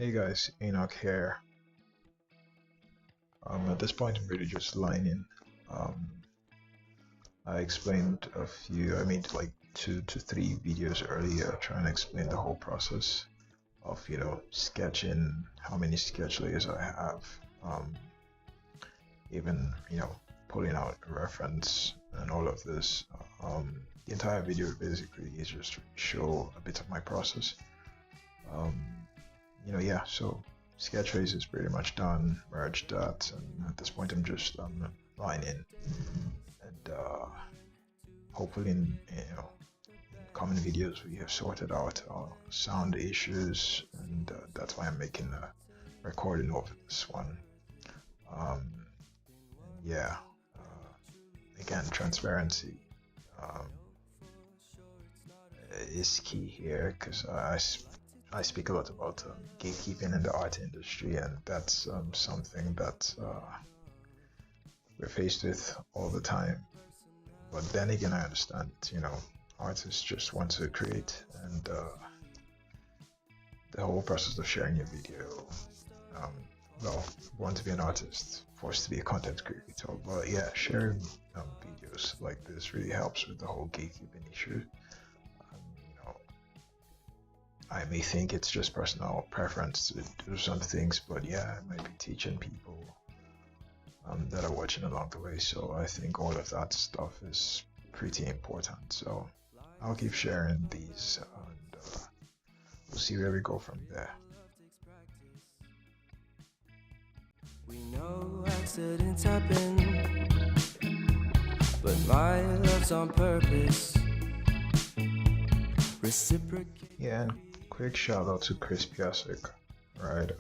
Hey guys, Enoch here. At this point I'm really just lining. Um, I explained I made like 2 to 3 videos earlier trying to explain the whole process of, sketching, how many sketch layers I have, even, pulling out a reference and all of this. The entire video basically is just to show a bit of my process. Yeah, so sketch phase is pretty much done, merged that, and at this point I'm just lining, and hopefully in coming videos we have sorted out sound issues, and that's why I'm making a recording of this one. Yeah, again, transparency is key here, because I speak a lot about gatekeeping in the art industry, and that's something that we're faced with all the time. But then again, I understand, artists just want to create, and the whole process of sharing your video, want to be an artist, forced to be a content creator. But yeah, sharing videos like this really helps with the whole gatekeeping issue. I may think it's just personal preference to do some things, but yeah, I might be teaching people that are watching along the way. So I think all of that stuff is pretty important. So I'll keep sharing these, and we'll see where we go from there. We know accidents happen, but my love's on purpose. Reciprocate. Yeah, and quick shout out to Piascik, right?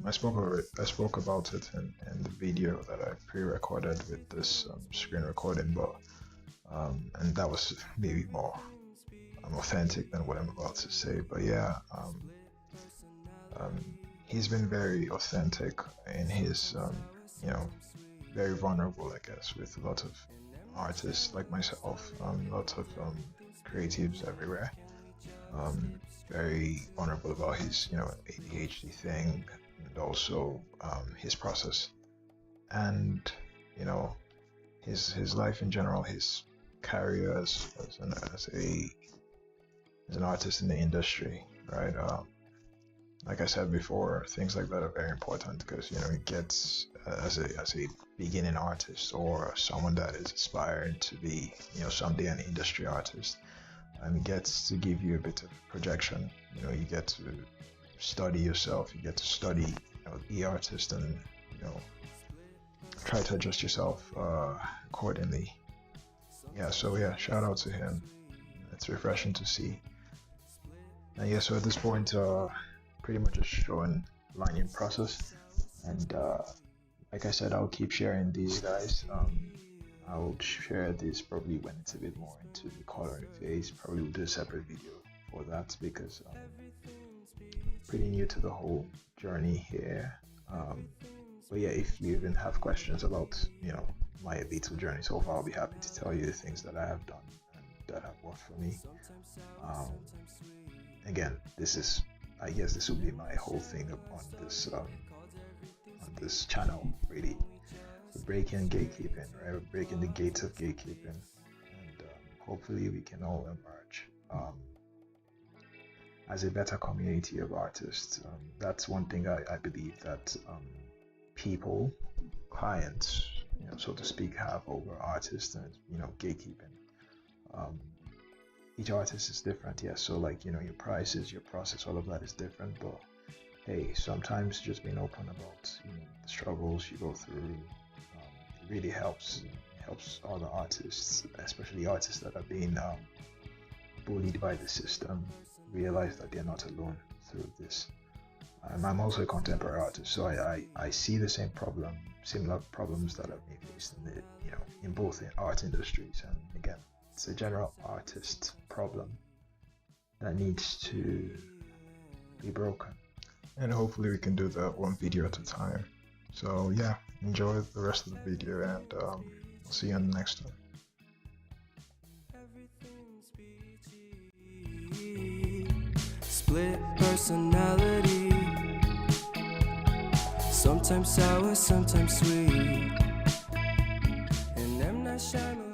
I spoke about it in the video that I pre-recorded with this screen recording, but and that was maybe more authentic than what I'm about to say. But yeah, he's been very authentic in his very vulnerable, I guess, with a lot of artists like myself, lots of creatives everywhere. Very vulnerable about his ADHD thing, and also his process, and his life in general, his career as an artist in the industry, right? Like I said before, things like that are very important, because it gets as a beginning artist, or someone that is aspiring to be someday an industry artist, and it gets to give you a bit of projection. You get to study yourself, you get to study the artist, and try to adjust yourself accordingly. Yeah, so yeah, shout out to him. It's refreshing to see. And yeah, so at this point, pretty much just showing lining process, and like I said, I'll keep sharing these guys. I'll share this probably when it's a bit more into the coloring phase. Probably will do a separate video for that, because I'm pretty new to the whole journey here. But yeah, if you even have questions about my little journey so far, I'll be happy to tell you the things that I have done and that have worked for me. Again, I guess this will be my whole thing on this channel, really. Breaking gatekeeping, right? We're breaking the gates of gatekeeping, and hopefully we can all emerge as a better community of artists. That's one thing I believe that people, clients, so to speak, have over artists, and gatekeeping. Each artist is different, yes. So like your prices, your process, all of that is different. But hey, sometimes just being open about the struggles you go through. Really helps other artists, especially artists that are being bullied by the system, realize that they're not alone through this. I'm also a contemporary artist, so I see the similar problems that have been faced in both art industries, and again, it's a general artist problem that needs to be broken, and hopefully we can do that one video at a time. So yeah, enjoy the rest of the video, and I'll see you on the next one. Split personality, sometimes sour, sometimes sweet. And I'm not shy.